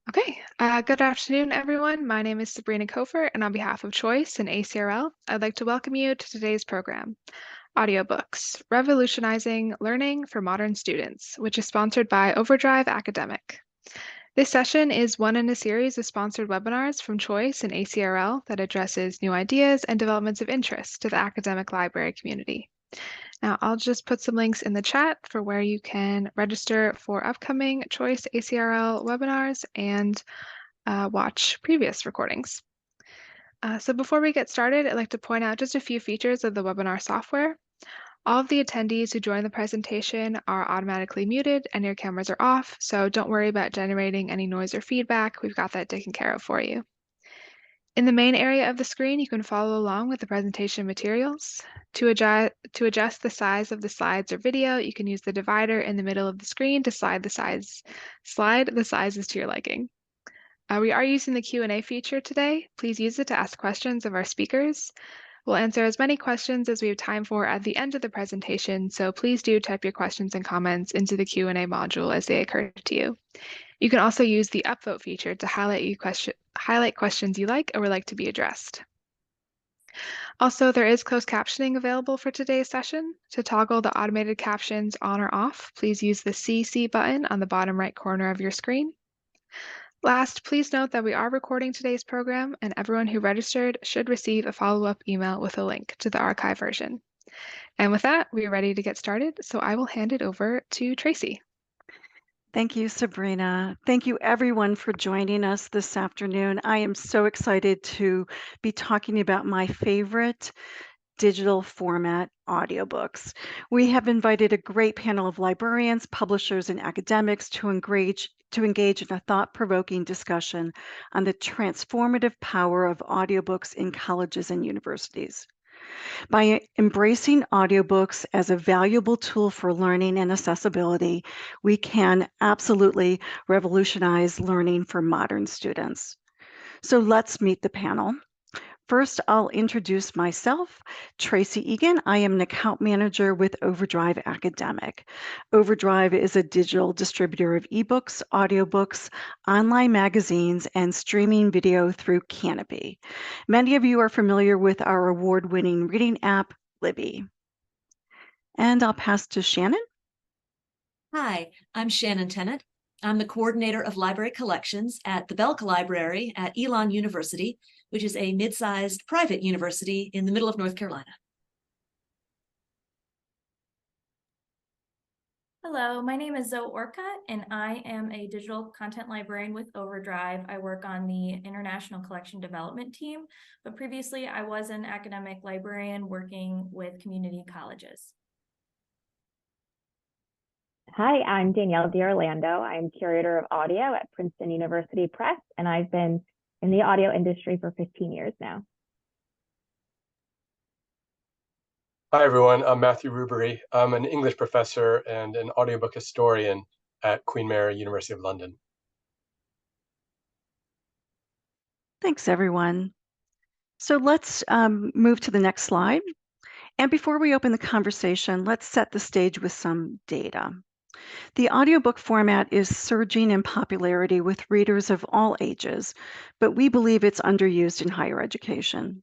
Good afternoon, everyone. My name is Sabrina Kofer, and on behalf of Choice and ACRL, I'd like to welcome you to today's program, Audiobooks, Revolutionizing Learning for Modern Students, which is sponsored by OverDrive Academic. This session is one in a series of sponsored webinars from Choice and ACRL that addresses new ideas and developments of interest to the academic library community. Now, I'll just put some links in the chat for where you can register for upcoming Choice ACRL webinars and watch previous recordings. So before we get started, I'd like to point out just a few features of the webinar software. All of the attendees who join the presentation are automatically muted and your cameras are off, so don't worry about generating any noise or feedback. We've got that taken care of for you. In the main area of the screen, you can follow along with the presentation materials. To adjust the size of the slides or video, you can use the divider in the middle of the screen to slide the sizes to your liking. We are using the Q&A feature today. Please use it to ask questions of our speakers. We'll answer as many questions as we have time for at the end of the presentation, so please do type your questions and comments into the Q&A module as they occur to you. You can also use the upvote feature to highlight questions you like or would like to be addressed. Also, there is closed captioning available for today's session. To toggle the automated captions on or off, please use the CC button on the bottom right corner of your screen. Last, please note that we are recording today's program, and everyone who registered should receive a follow-up email with a link to the archive version. And with that, we are ready to get started, so I will hand it over to Tracy. Thank you, Sabrina. Thank you, everyone, for joining us this afternoon. I am so excited to be talking about my favorite digital format audiobooks. We have invited a great panel of librarians, publishers, and academics to engage in a thought-provoking discussion on the transformative power of audiobooks in colleges and universities. By embracing audiobooks as a valuable tool for learning and accessibility, we can absolutely revolutionize learning for modern students. So let's meet the panel. First, I'll introduce myself, Tracy Egan. I am an account manager with OverDrive Academic. OverDrive is a digital distributor of ebooks, audiobooks, online magazines, and streaming video through Canopy. Many of you are familiar with our award-winning reading app, Libby. And I'll pass to Shannon. Hi, I'm Shannon Tennant. I'm the coordinator of library collections at the Belk Library at Elon University, which is a mid-sized private university in the middle of North Carolina. Hello, my name is Zoe Orcutt, and I am a digital content librarian with OverDrive. I work on the International Collection Development team, but previously I was an academic librarian working with community colleges. Hi, I'm Danielle d'Orlando. I'm curator of audio at Princeton University Press, and I've been in the audio industry for 15 years now. Hi, everyone. I'm Matthew Rubery. I'm an English professor and an audiobook historian at Queen Mary, University of London. Thanks, everyone. So let's move to the next slide. And before we open the conversation, let's set the stage with some data. The audiobook format is surging in popularity with readers of all ages, but we believe it's underused in higher education.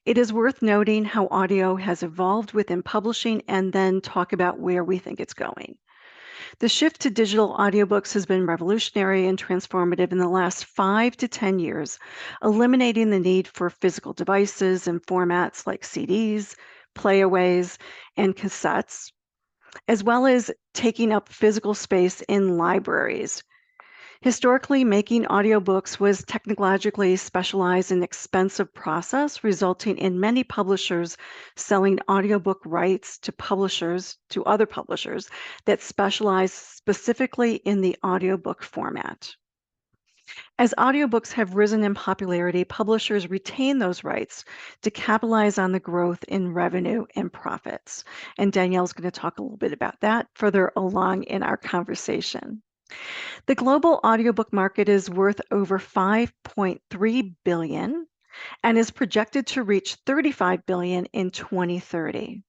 It is worth noting how audio has evolved within publishing and then talk about where we think it's going. The shift to digital audiobooks has been revolutionary and transformative in the last 5 to 10 years, eliminating the need for physical devices and formats like CDs, playaways, and cassettes, as well as taking up physical space in libraries. Historically, making audiobooks was technologically specialized and expensive process, resulting in many publishers selling audiobook rights to other publishers that specialize specifically in the audiobook format. As audiobooks have risen in popularity, publishers retain those rights to capitalize on the growth in revenue and profits. And Danielle's going to talk a little bit about that further along in our conversation. The global audiobook market is worth over $5.3 billion and is projected to reach $35 billion in 2030.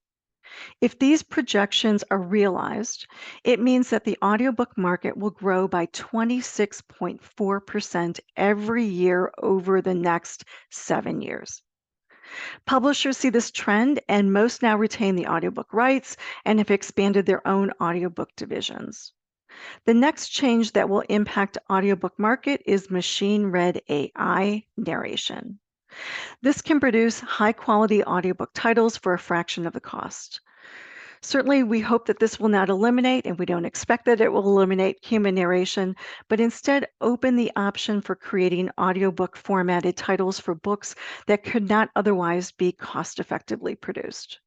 If these projections are realized, it means that the audiobook market will grow by 26.4% every year over the next 7 years. Publishers see this trend, and most now retain the audiobook rights and have expanded their own audiobook divisions. The next change that will impact audiobook market is machine-read AI narration. This can produce high-quality audiobook titles for a fraction of the cost. Certainly, we hope that this will not eliminate, and we don't expect that it will eliminate human narration, but instead open the option for creating audiobook formatted titles for books that could not otherwise be cost effectively produced.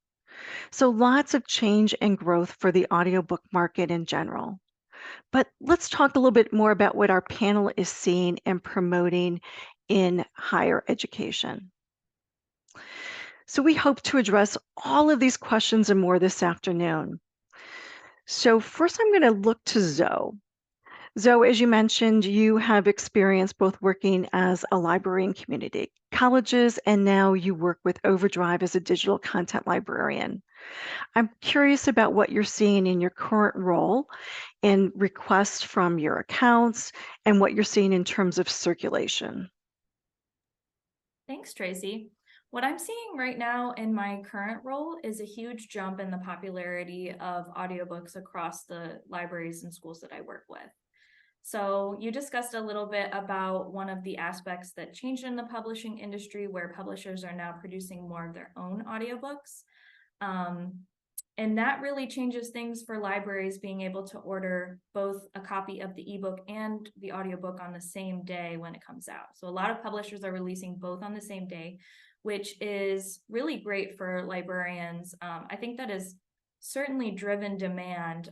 So lots of change and growth for the audiobook market in general. But let's talk a little bit more about what our panel is seeing and promoting in higher education. So we hope to address all of these questions and more this afternoon. So first I'm going to look to Zoe. Zoe, as you mentioned, you have experience both working as a library in community colleges, and now you work with OverDrive as a digital content librarian. I'm curious about what you're seeing in your current role in requests from your accounts and what you're seeing in terms of circulation. Thanks, Tracy. What I'm seeing right now in my current role is a huge jump in the popularity of audiobooks across the libraries and schools that I work with. So you discussed a little bit about one of the aspects that changed in the publishing industry, where publishers are now producing more of their own audiobooks. And that really changes things for libraries being able to order both a copy of the ebook and the audiobook on the same day when it comes out. So a lot of publishers are releasing both on the same day, which is really great for librarians. I think that has certainly driven demand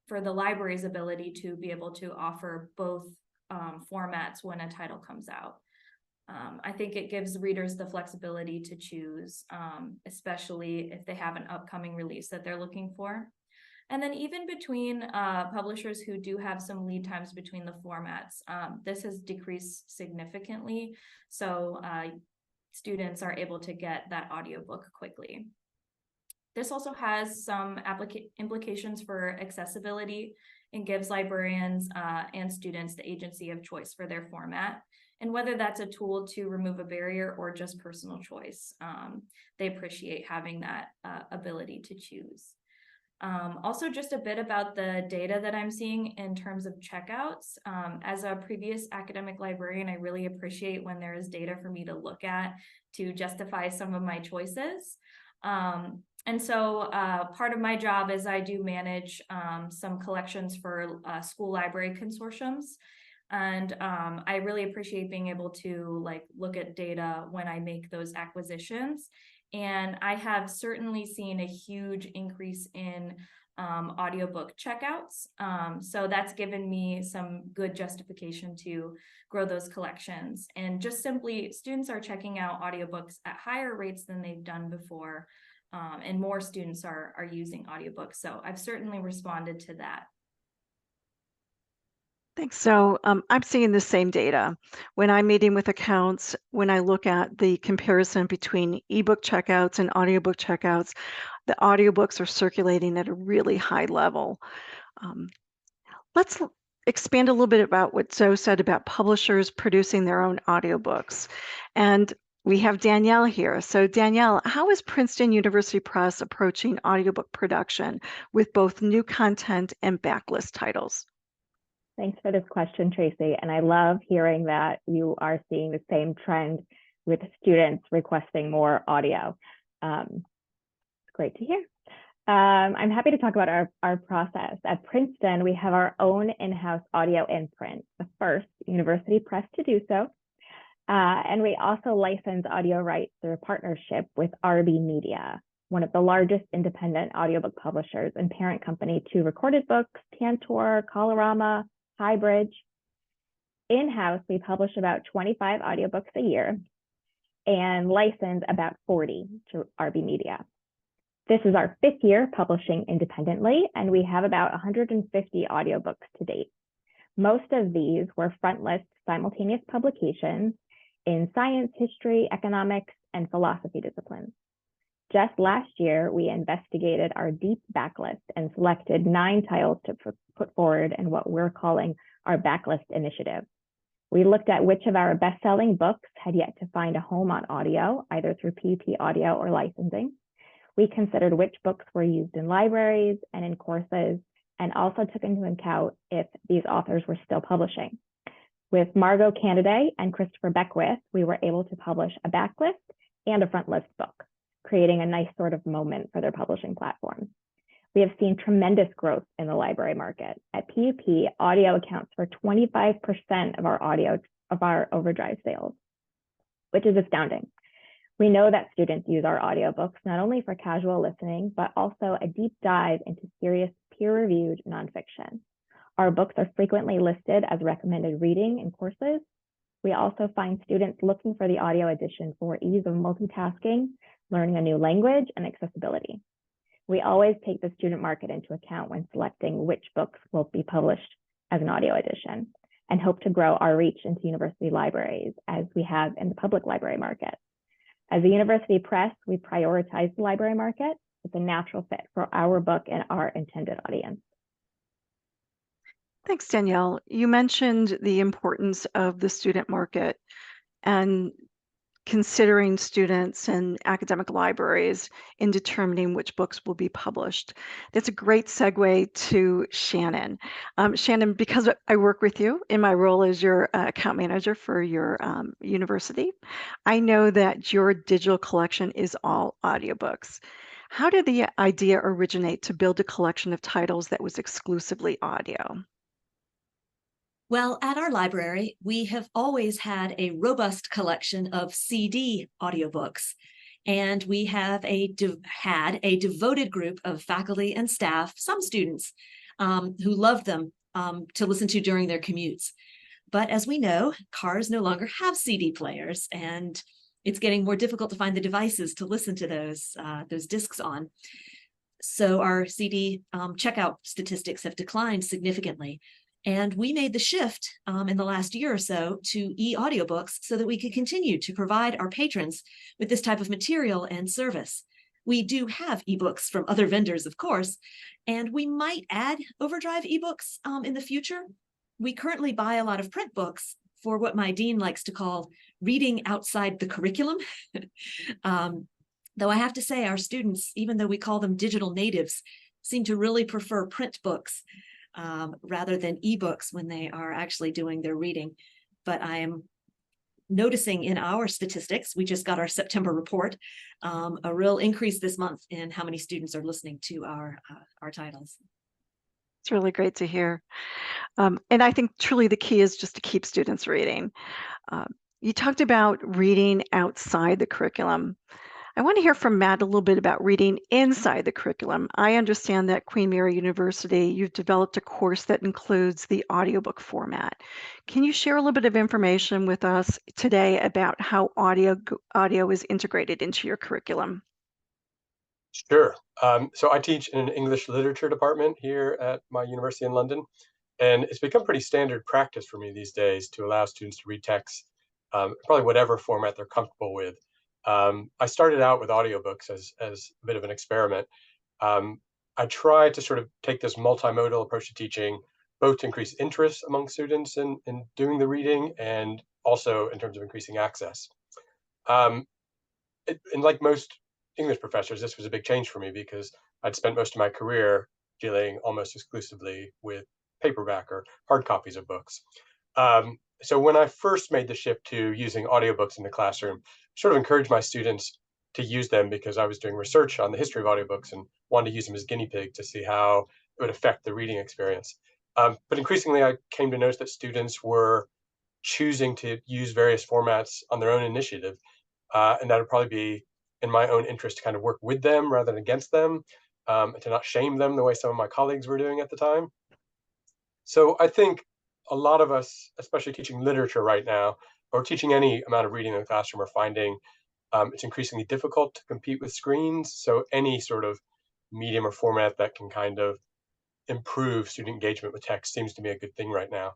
for the library's ability to be able to offer both formats when a title comes out. I think it gives readers the flexibility to choose, especially if they have an upcoming release that they're looking for. And then even between publishers who do have some lead times between the formats, this has decreased significantly. So students are able to get that audiobook quickly. This also has some implications for accessibility and gives librarians and students the agency of choice for their format. And whether that's a tool to remove a barrier or just personal choice, they appreciate having that ability to choose. Also, just a bit about the data that I'm seeing in terms of checkouts. As a previous academic librarian, I really appreciate when there is data for me to look at to justify some of my choices. And so part of my job is I do manage some collections for school library consortiums. And I really appreciate being able to look at data when I make those acquisitions. And I have certainly seen a huge increase in audiobook checkouts. So that's given me some good justification to grow those collections. And just simply, students are checking out audiobooks at higher rates than they've done before. And more students are using audiobooks. So I've certainly responded to that. Thanks. So I'm seeing the same data. When I'm meeting with accounts, when I look at the comparison between ebook checkouts and audiobook checkouts, the audiobooks are circulating at a really high level. Let's expand a little bit about what Zoe said about publishers producing their own audiobooks. And we have Danielle here. So Danielle, how is Princeton University Press approaching audiobook production with both new content and backlist titles? Thanks for this question, Tracy. And I love hearing that you are seeing the same trend with students requesting more audio. It's great to hear. I'm happy to talk about our process. At Princeton, we have our own in-house audio imprint, the first university press to do so. And we also license audio rights through a partnership with RB Media, one of the largest independent audiobook publishers and parent company to Recorded Books, Tantor, Colorama, Highbridge. In-house, we publish about 25 audiobooks a year and license about 40 to RB Media. This is our 5th year publishing independently, and we have about 150 audiobooks to date. Most of these were front-list simultaneous publications in science, history, economics, and philosophy disciplines. Just last year, we investigated our deep backlist and selected 9 titles to put forward in what we're calling our backlist initiative. We looked at which of our best-selling books had yet to find a home on audio, either through PUP audio or licensing. We considered which books were used in libraries and in courses, and also took into account if these authors were still publishing. With Margot Candiday and Christopher Beckwith, we were able to publish a backlist and a frontlist book, creating a nice sort of moment for their publishing platforms. We have seen tremendous growth in the library market. At PUP, audio accounts for 25% of our OverDrive sales, which is astounding. We know that students use our audiobooks not only for casual listening, but also a deep dive into serious peer-reviewed nonfiction. Our books are frequently listed as recommended reading in courses. We also find students looking for the audio edition for ease of multitasking, learning a new language, and accessibility. We always take the student market into account when selecting which books will be published as an audio edition, and hope to grow our reach into university libraries as we have in the public library market. As a university press, we prioritize the library market. It's a natural fit for our book and our intended audience. Thanks, Danielle. You mentioned the importance of the student market and considering students and academic libraries in determining which books will be published. That's a great segue to Shannon. Shannon, because I work with you in my role as your account manager for your university, I know that your digital collection is all audiobooks. How did the idea originate to build a collection of titles that was exclusively audio? Well, at our library, we have always had a robust collection of CD audiobooks, and we have had a devoted group of faculty and staff, some students, who loved them to listen to during their commutes. But as we know, cars no longer have CD players, and it's getting more difficult to find the devices to listen to those discs on. So our CD checkout statistics have declined significantly. And we made the shift in the last year or so to e-audiobooks so that we could continue to provide our patrons with this type of material and service. We do have ebooks from other vendors, of course, and we might add OverDrive ebooks in the future. We currently buy a lot of print books for what my dean likes to call reading outside the curriculum. Though I have to say our students, even though we call them digital natives, seem to really prefer print books rather than ebooks when they are actually doing their reading. But I am noticing in our statistics, we just got our September report, a real increase this month in how many students are listening to our titles. It's really great to hear. And I think truly the key is just to keep students reading. You talked about reading outside the curriculum. I want to hear from Matt a little bit about reading inside the curriculum. I understand that Queen Mary University, you've developed a course that includes the audiobook format. Can you share a little bit of information with us today about how audio is integrated into your curriculum? Sure. So I teach in an English literature department here at my university in London, and it's become pretty standard practice for me these days to allow students to read texts, probably whatever format they're comfortable with. I started out with audiobooks as a bit of an experiment. I try to sort of take this multimodal approach to teaching, both to increase interest among students in doing the reading and also in terms of increasing access. And like most English professors, this was a big change for me because I'd spent most of my career dealing almost exclusively with paperback or hard copies of books. So when I first made the shift to using audiobooks in the classroom, I sort of encouraged my students to use them because I was doing research on the history of audiobooks and wanted to use them as guinea pig to see how it would affect the reading experience. But increasingly, I came to notice that students were choosing to use various formats on their own initiative, and that would probably be in my own interest to kind of work with them rather than against them, and to not shame them the way some of my colleagues were doing at the time. So I think a lot of us, especially teaching literature right now, or teaching any amount of reading in the classroom, are finding it's increasingly difficult to compete with screens. So any sort of medium or format that can kind of improve student engagement with text seems to be a good thing right now.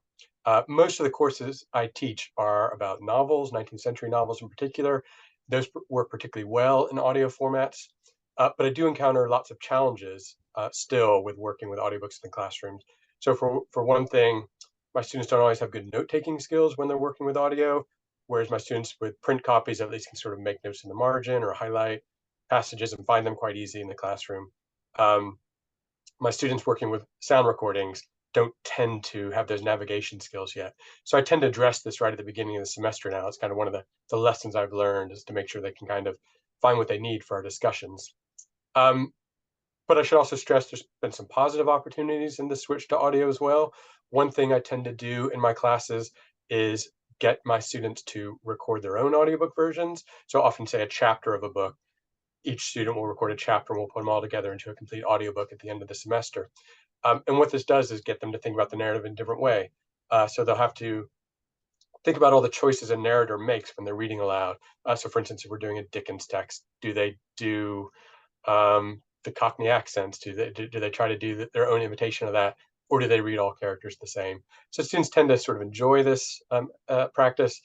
Most of the courses I teach are about novels, 19th century novels in particular, Those work particularly well in audio formats, but I do encounter lots of challenges still with working with audiobooks in the classrooms. So for one thing, my students don't always have good note-taking skills when they're working with audio, whereas my students with print copies at least can sort of make notes in the margin or highlight passages and find them quite easy in the classroom. My students working with sound recordings don't tend to have those navigation skills yet. So I tend to address this right at the beginning of the semester now. It's kind of one of the lessons I've learned, is to make sure they can kind of find what they need for our discussions. But I should also stress there's been some positive opportunities in the switch to audio as well. One thing I tend to do in my classes is get my students to record their own audiobook versions. So often say a chapter of a book. Each student will record a chapter and we'll put them all together into a complete audiobook at the end of the semester. And what this does is get them to think about the narrative in a different way. So they'll have to think about all the choices a narrator makes when they're reading aloud. So for instance, if we're doing a Dickens text, do they do the Cockney accents? Do they try to do their own imitation of that? Or do they read all characters the same? So students tend to sort of enjoy this practice,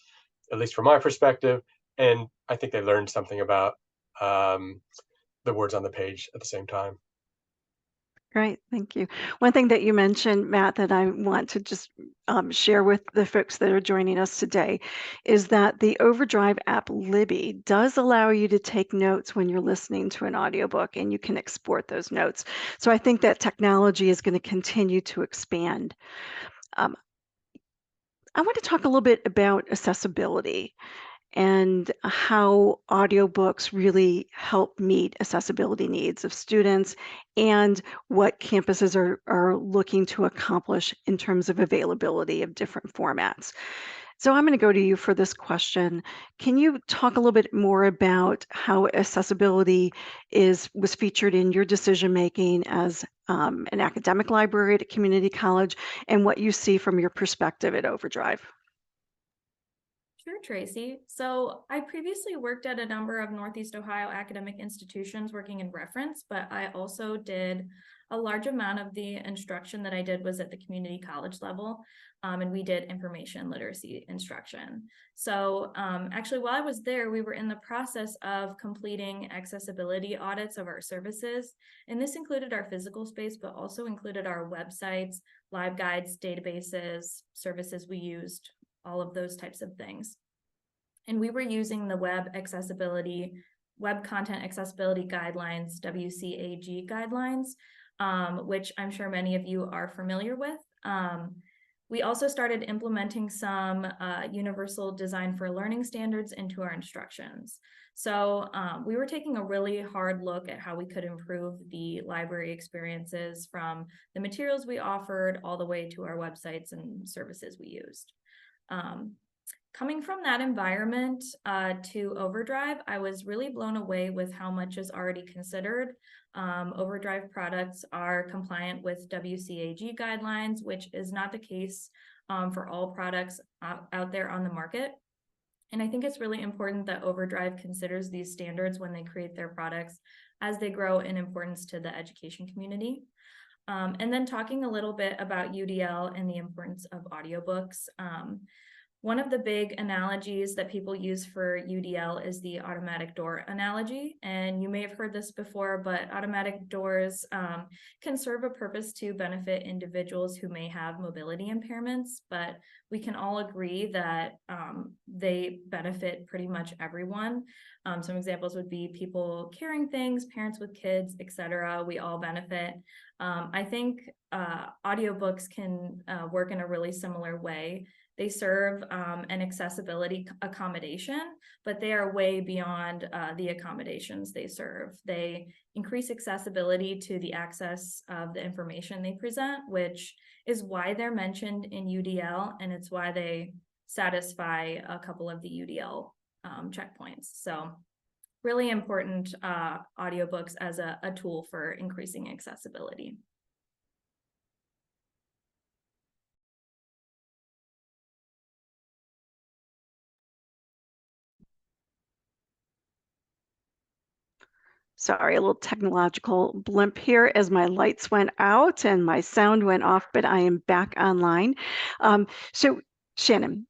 at least from my perspective. And I think they learned something about the words on the page at the same time. Great, thank you. One thing that you mentioned, Matt, that I want to just share with the folks that are joining us today is that the OverDrive app Libby does allow you to take notes when you're listening to an audiobook, and you can export those notes. So I think that technology is going to continue to expand. I want to talk a little bit about accessibility and how audiobooks really help meet accessibility needs of students, and what campuses are looking to accomplish in terms of availability of different formats. So I'm going to go to you for this question. Can you talk a little bit more about how accessibility was featured in your decision making as an academic library at a community college, and what you see from your perspective at OverDrive? Sure, Tracy. So I previously worked at a number of Northeast Ohio academic institutions working in reference, but I also did a large amount of the instruction that I did was at the community college level, and we did information literacy instruction. So actually, while I was there, we were in the process of completing accessibility audits of our services, and this included our physical space, but also included our websites, live guides, databases, services we used, all of those types of things. And we were using the web content accessibility guidelines, WCAG guidelines, which I'm sure many of you are familiar with. We also started implementing some universal design for learning standards into our instructions. So we were taking a really hard look at how we could improve the library experiences, from the materials we offered all the way to our websites and services we used. Coming from that environment to OverDrive, I was really blown away with how much is already considered. OverDrive products are compliant with WCAG guidelines, which is not the case for all products out there on the market. And I think it's really important that OverDrive considers these standards when they create their products as they grow in importance to the education community. And then talking a little bit about UDL and the importance of audiobooks. One of the big analogies that people use for UDL is the automatic door analogy. And you may have heard this before, but automatic doors can serve a purpose to benefit individuals who may have mobility impairments, but we can all agree that they benefit pretty much everyone. Some examples would be people carrying things, parents with kids, etc. We all benefit. I think audiobooks can work in a really similar way. They serve an accessibility accommodation, but they are way beyond the accommodations they serve. They increase accessibility to the access of the information they present, which is why they're mentioned in UDL, and it's why they satisfy a couple of the UDL checkpoints. So really important audiobooks as a tool for increasing accessibility. Sorry, a little technological blimp here as my lights went out and my sound went off, but I am back online. So Shannon,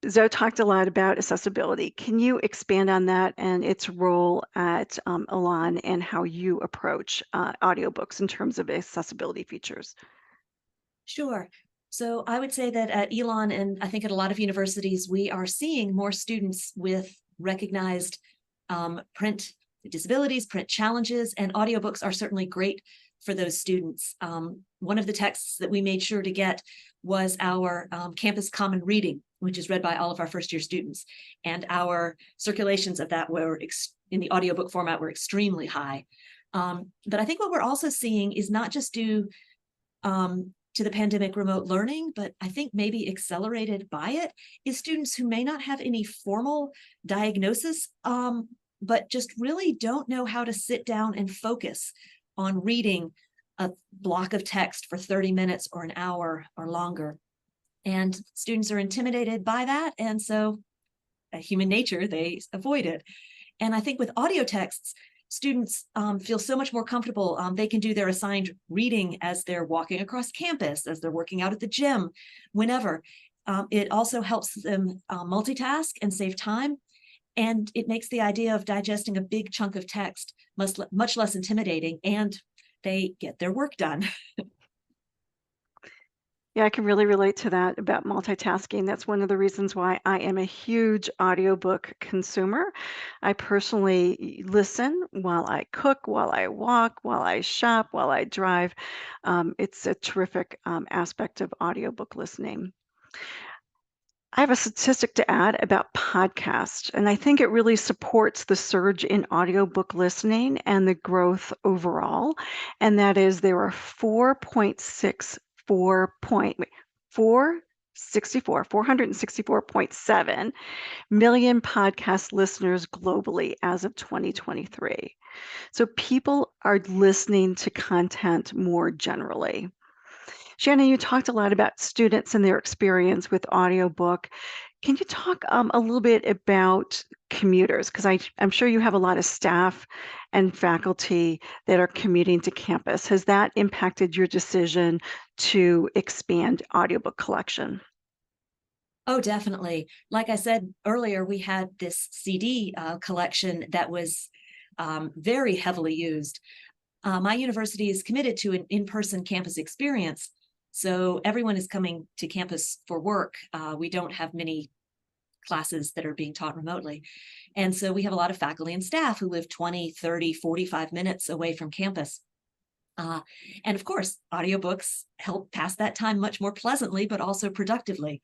Zoe talked a lot about accessibility. Can you expand on that and its role at Elon and how you approach audiobooks in terms of accessibility features? Sure. So I would say that at Elon, and I think at a lot of universities, we are seeing more students with recognized print disabilities, print challenges, and audiobooks are certainly great for those students. One of the texts that we made sure to get was our campus common reading, which is read by all of our first-year students. And our circulations of that were in the audiobook format were extremely high. But I think what we're also seeing is not just due to the pandemic remote learning, but I think maybe accelerated by it, is students who may not have any formal diagnosis, but just really don't know how to sit down and focus on reading a block of text for 30 minutes or an hour or longer. And students are intimidated by that. And so human nature, they avoid it. And I think with audio texts, students feel so much more comfortable. They can do their assigned reading as they're walking across campus, as they're working out at the gym, whenever. It also helps them multitask and save time. And it makes the idea of digesting a big chunk of text much less intimidating, and they get their work done. Yeah, I can really relate to that about multitasking. That's one of the reasons why I am a huge audiobook consumer. I personally listen while I cook, while I walk, while I shop, while I drive. It's a terrific aspect of audiobook listening. I have a statistic to add about podcasts, and I think it really supports the surge in audiobook listening and the growth overall. And that is there are 464.7 million podcast listeners globally as of 2023. So people are listening to content more generally. Shannon, you talked a lot about students and their experience with audiobook. Can you talk a little bit about commuters? Because I'm sure you have a lot of staff and faculty that are commuting to campus. Has that impacted your decision to expand audiobook collection? Oh, definitely. Like I said earlier, we had this CD collection that was very heavily used. My university is committed to an in-person campus experience. So everyone is coming to campus for work. We don't have many classes that are being taught remotely. And so we have a lot of faculty and staff who live 20, 30, 45 minutes away from campus. And of course, audiobooks help pass that time much more pleasantly, but also productively.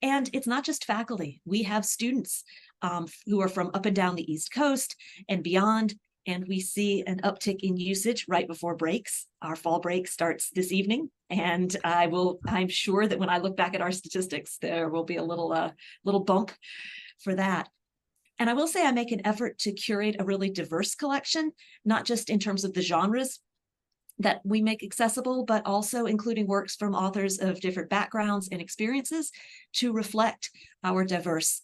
And it's not just faculty. We have students who are from up and down the East Coast and beyond. And we see an uptick in usage right before breaks. Our fall break starts this evening. And I'm sure that when I look back at our statistics, there will be a little bump for that. And I will say I make an effort to curate a really diverse collection, not just in terms of the genres that we make accessible, but also including works from authors of different backgrounds and experiences to reflect our diverse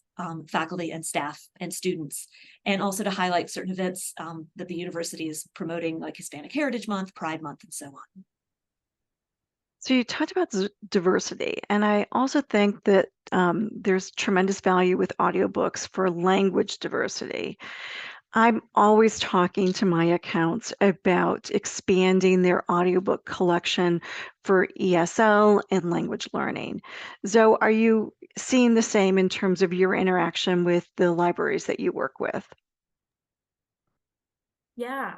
faculty and staff and students, and also to highlight certain events that the university is promoting, like Hispanic Heritage Month, Pride Month, and so on. So you talked about diversity, and I also think that there's tremendous value with audiobooks for language diversity. I'm always talking to my accounts about expanding their audiobook collection for ESL and language learning. Zoe, are you seeing the same in terms of your interaction with the libraries that you work with? Yeah,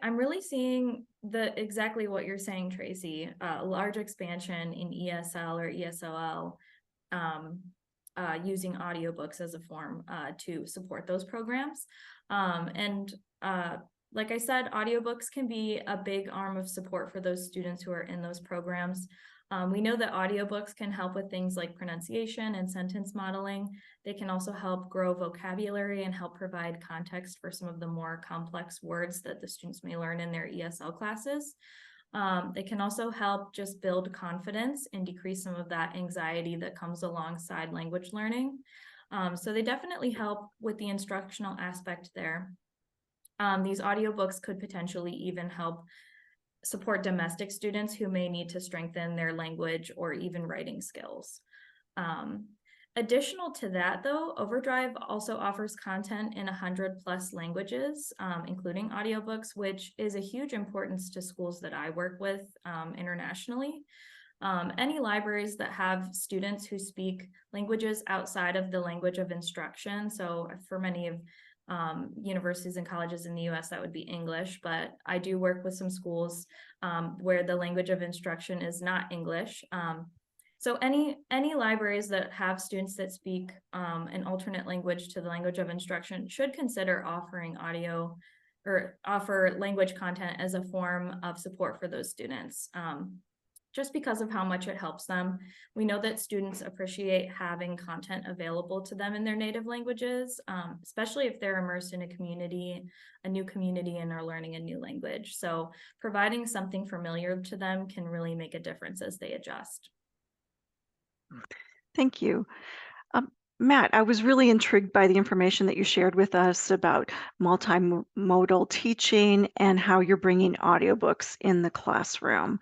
I'm really seeing exactly what you're saying, Tracy. A large expansion in ESL or ESOL, using audiobooks as a form to support those programs. Like I said, audiobooks can be a big arm of support for those students who are in those programs. We know that audiobooks can help with things like pronunciation and sentence modeling. They can also help grow vocabulary and help provide context for some of the more complex words that the students may learn in their ESL classes. They can also help just build confidence and decrease some of that anxiety that comes alongside language learning. So they definitely help with the instructional aspect there. These audiobooks could potentially even help support domestic students who may need to strengthen their language or even writing skills. Additional to that, though, OverDrive also offers content in 100+ languages, including audiobooks, which is a huge importance to schools that I work with internationally. Any libraries that have students who speak languages outside of the language of instruction, so for many of universities and colleges in the US, that would be English, but I do work with some schools where the language of instruction is not English. So any libraries that have students that speak an alternate language to the language of instruction should consider offering audio or offer language content as a form of support for those students, just because of how much it helps them. We know that students appreciate having content available to them in their native languages, especially if they're immersed in a new community, and are learning a new language. So providing something familiar to them can really make a difference as they adjust. Thank you. Matt, I was really intrigued by the information that you shared with us about multimodal teaching and how you're bringing audiobooks in the classroom.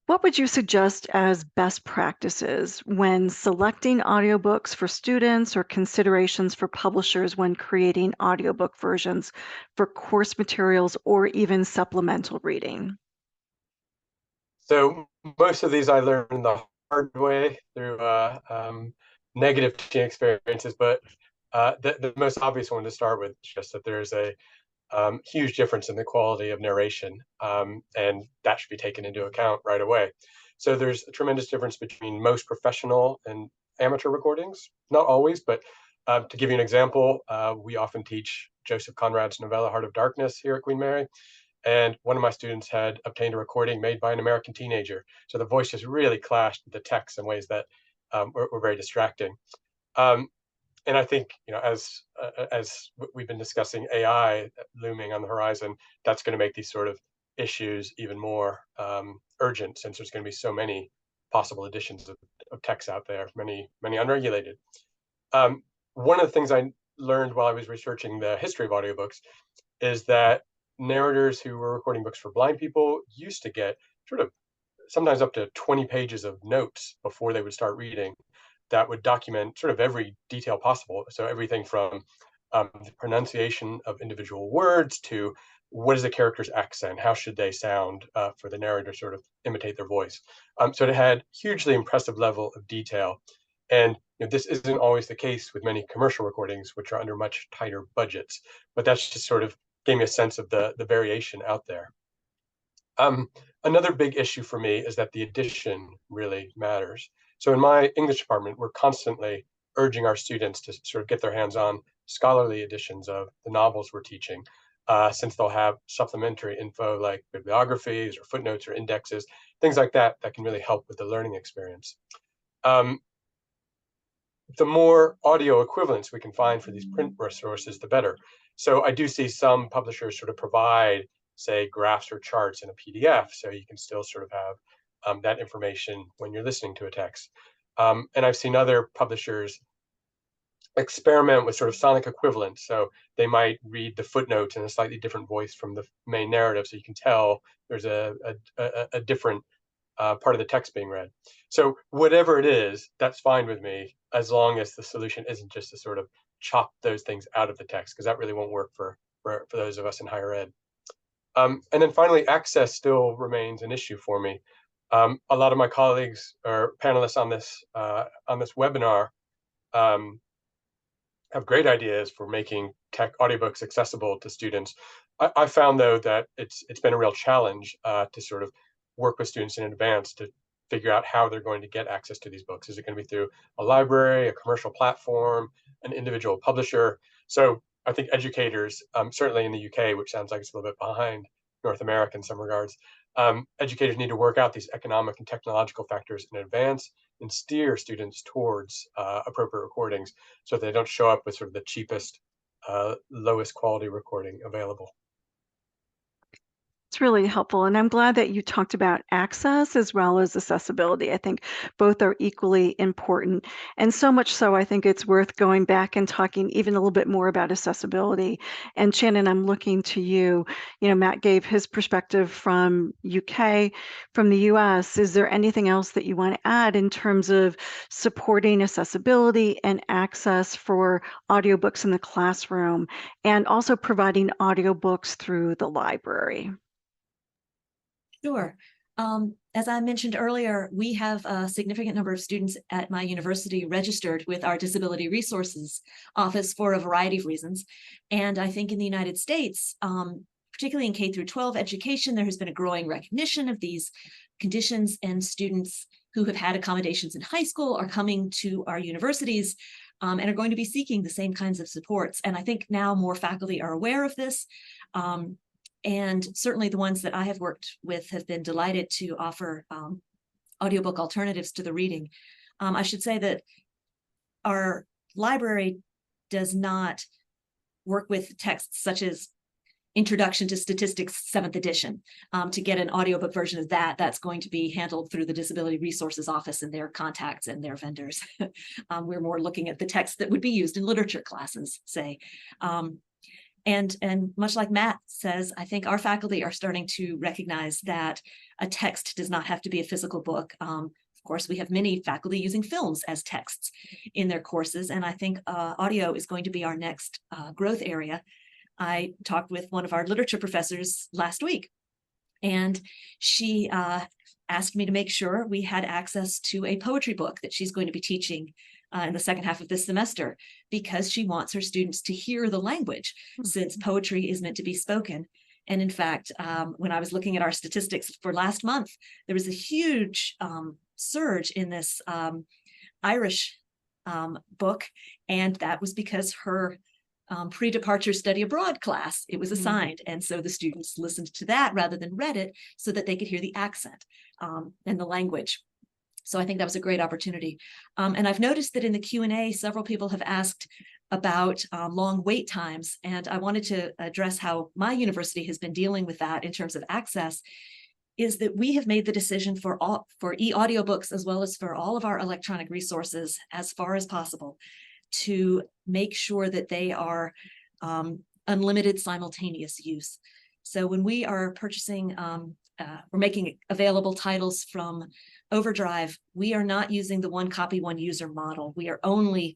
What would you suggest as best practices when selecting audiobooks for students, or considerations for publishers when creating audiobook versions for course materials or even supplemental reading? So most of these I learned the hard way through negative teaching experiences, but the most obvious one to start with is just that there's a huge difference in the quality of narration, and that should be taken into account right away. So there's a tremendous difference between most professional and amateur recordings. Not always, but to give you an example, we often teach Joseph Conrad's novella Heart of Darkness here at Queen Mary. And one of my students had obtained a recording made by an American teenager. So the voice just really clashed with the text in ways that were very distracting. Um, and I think, as we've been discussing AI looming on the horizon, that's going to make these sort of issues even more urgent, since there's going to be so many possible editions of text out there, many unregulated. One of the things I learned while I was researching the history of audiobooks is that narrators who were recording books for blind people used to get sort of sometimes up to 20 pages of notes before they would start reading that would document sort of every detail possible. So everything from the pronunciation of individual words to what is the character's accent, how should they sound for the narrator to sort of imitate their voice. So it had hugely impressive level of detail. And this isn't always the case with many commercial recordings, which are under much tighter budgets. But that's just sort of gave me a sense of the variation out there. Another big issue for me is that the edition really matters. So in my English department, we're constantly urging our students to sort of get their hands on scholarly editions of the novels we're teaching, since they'll have supplementary info like bibliographies or footnotes or indexes, things like that that can really help with the learning experience. The more audio equivalents we can find for these print resources, the better. So I do see some publishers sort of provide, say, graphs or charts in a PDF, so you can still sort of have that information when you're listening to a text. And I've seen other publishers experiment with sort of sonic equivalents. So they might read the footnotes in a slightly different voice from the main narrative, so you can tell there's a different part of the text being read. So whatever it is, that's fine with me, as long as the solution isn't just to sort of chop those things out of the text, because that really won't work for those of us in higher ed. And then finally, access still remains an issue for me. A lot of my colleagues or panelists on this webinar have great ideas for making tech audiobooks accessible to students. I found, though, that it's been a real challenge to sort of work with students in advance to figure out how they're going to get access to these books. Is it going to be through a library, a commercial platform, an individual publisher? So I think educators, certainly in the UK, which sounds like it's a little bit behind North America in some regards, educators need to work out these economic and technological factors in advance and steer students towards appropriate recordings, so they don't show up with sort of the cheapest, lowest quality recording available. It's really helpful. And I'm glad that you talked about access as well as accessibility. I think both are equally important. And so much so, I think it's worth going back and talking even a little bit more about accessibility. And Shannon, I'm looking to you. You know, Matt gave his perspective from UK, from the US. Is there anything else that you want to add in terms of supporting accessibility and access for audiobooks in the classroom and also providing audiobooks through the library? Sure. As I mentioned earlier, we have a significant number of students at my university registered with our Disability Resources Office for a variety of reasons. And I think in the United States, particularly in K through 12 education, there has been a growing recognition of these conditions, and students who have had accommodations in high school are coming to our universities and are going to be seeking the same kinds of supports. And I think now more faculty are aware of this. And certainly the ones that I have worked with have been delighted to offer audiobook alternatives to the reading. I should say that our library does not work with texts such as Introduction to Statistics 7th edition. To get an audiobook version of that, that's going to be handled through the Disability Resources Office and their contacts and their vendors. We're more looking at the text that would be used in literature classes, say. And much like Matt says, I think our faculty are starting to recognize that a text does not have to be a physical book. Of course, we have many faculty using films as texts in their courses, and I think audio is going to be our next growth area. I talked with one of our literature professors last week, and she asked me to make sure we had access to a poetry book that she's going to be teaching in the second half of this semester, because she wants her students to hear the language, since poetry is meant to be spoken. And in fact, when I was looking at our statistics for last month, there was a huge surge in this Irish book, and that was because her pre-departure study abroad class, it was assigned. And so the students listened to that rather than read it so that they could hear the accent and the language. So I think that was a great opportunity. And I've noticed that in the Q&A, several people have asked about long wait times. And I wanted to address how my university has been dealing with that in terms of access, is that we have made the decision for e-audiobooks, as well as for all of our electronic resources, as far as possible, to make sure that they are unlimited simultaneous use. So when we are purchasing, we're making available titles from OverDrive, we are not using the one copy, one user model. We are only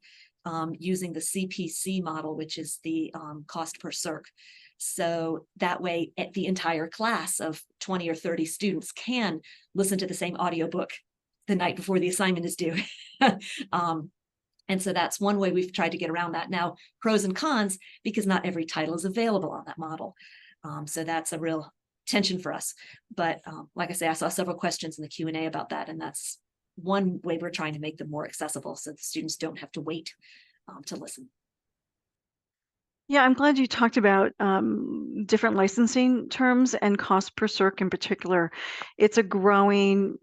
using the CPC model, which is the cost per circ. So that way, the entire class of 20 or 30 students can listen to the same audiobook the night before the assignment is due. And so that's one way we've tried to get around that. Now, pros and cons, because not every title is available on that model. So that's a real tension for us. But like I say, I saw several questions in the Q&A about that, and that's one way we're trying to make them more accessible so the students don't have to wait to listen. Yeah, I'm glad you talked about different licensing terms and cost per circ in particular. It's a growing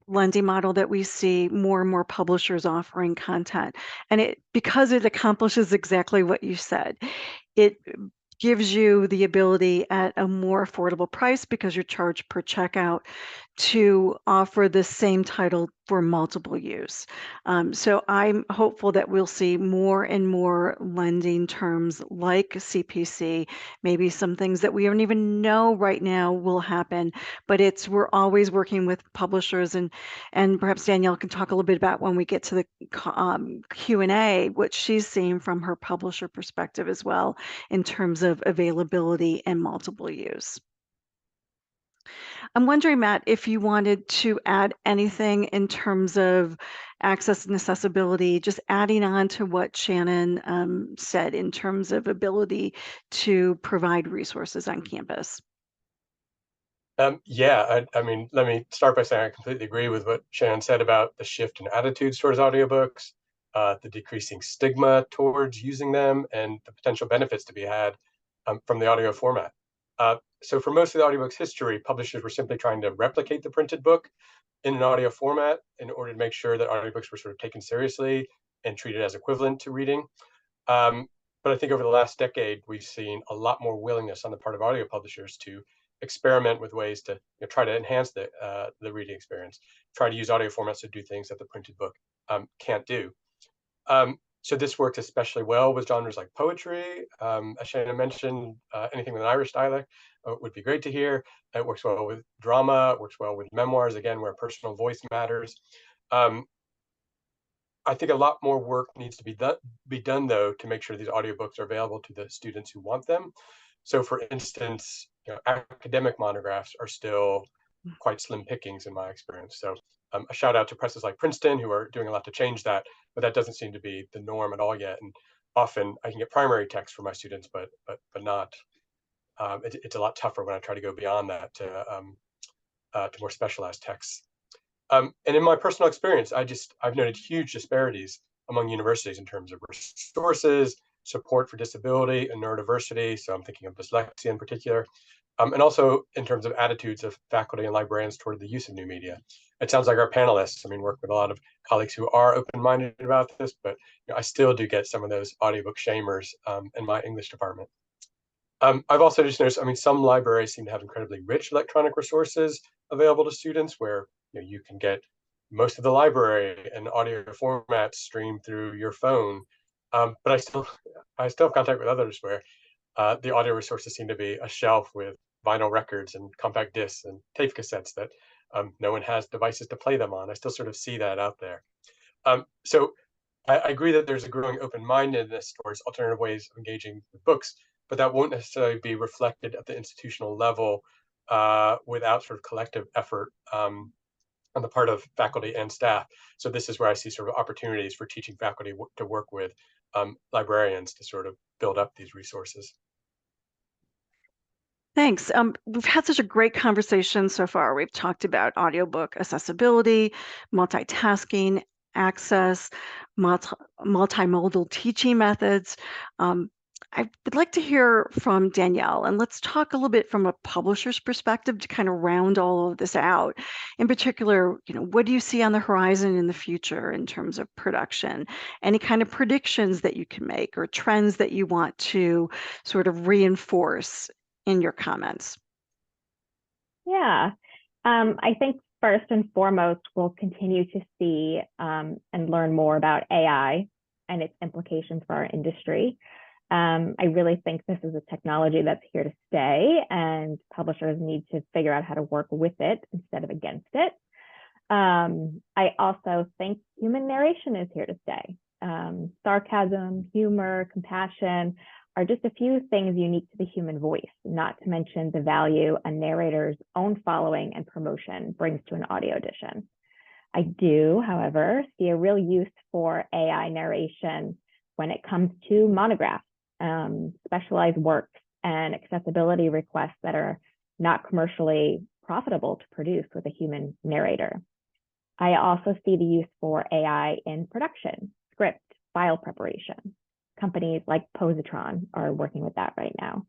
lending model that we see more and more publishers offering content. And because it accomplishes exactly what you said, it gives you the ability at a more affordable price, because you're charged per checkout, to offer the same title for multiple use. So I'm hopeful that we'll see more and more lending terms like CPC, maybe some things that we don't even know right now will happen, but we're always working with publishers, and perhaps Danielle can talk a little bit about, when we get to the Q&A, what she's seeing from her publisher perspective as well in terms of availability and multiple use. I'm wondering, Matt, if you wanted to add anything in terms of access and accessibility, just adding on to what Shannon said in terms of ability to provide resources on campus. Yeah, I mean, let me start by saying I completely agree with what Shannon said about the shift in attitudes towards audiobooks, the decreasing stigma towards using them, and the potential benefits to be had from the audio format. So for most of the audiobooks history, publishers were simply trying to replicate the printed book in an audio format in order to make sure that audiobooks were sort of taken seriously and treated as equivalent to reading. But I think over the last decade, we've seen a lot more willingness on the part of audio publishers to experiment with ways to try to enhance the reading experience, try to use audio formats to do things that the printed book can't do. So this works especially well with genres like poetry. As Shannon mentioned, anything with an Irish dialect would be great to hear. It works well with drama, it works well with memoirs, again, where personal voice matters. I think a lot more work needs to be done, though, to make sure these audiobooks are available to the students who want them. So, for instance, academic monographs are still quite slim pickings in my experience. So, a shout out to presses like Princeton, who are doing a lot to change that, but that doesn't seem to be the norm at all yet. And often I can get primary text for my students, but not. It's a lot tougher when I try to go beyond that to more specialized texts. And in my personal experience, I've noted huge disparities among universities in terms of resources, support for disability and neurodiversity. So I'm thinking of dyslexia in particular, and also in terms of attitudes of faculty and librarians toward the use of new media. It sounds like our panelists, work with a lot of colleagues who are open-minded about this, but I still do get some of those audiobook shamers in my English department. I've also just noticed, some libraries seem to have incredibly rich electronic resources available to students where you can get most of the library in audio format streamed through your phone. But I still have contact with others where the audio resources seem to be a shelf with vinyl records and compact discs and tape cassettes that no one has devices to play them on. I still sort of see that out there. So I agree that there's a growing open-mindedness towards alternative ways of engaging with books, but that won't necessarily be reflected at the institutional level without sort of collective effort on the part of faculty and staff. So this is where I see sort of opportunities for teaching faculty to work with librarians to sort of build up these resources. Thanks. We've had such a great conversation so far. We've talked about audiobook accessibility, multitasking, access, multimodal teaching methods. I would like to hear from Danielle, and let's talk a little bit from a publisher's perspective to kind of round all of this out. In particular, what do you see on the horizon in the future in terms of production? Any kind of predictions that you can make or trends that you want to sort of reinforce in your comments? Yeah, I think first and foremost, we'll continue to see and learn more about AI and its implications for our industry. I really think this is a technology that's here to stay, and publishers need to figure out how to work with it instead of against it. I also think human narration is here to stay. Sarcasm, humor, compassion are just a few things unique to the human voice, not to mention the value a narrator's own following and promotion brings to an audio edition. I do, however, see a real use for AI narration when it comes to monographs, specialized works, and accessibility requests that are not commercially profitable to produce with a human narrator. I also see the use for AI in production, script, file preparation. Companies like Positron are working with that right now.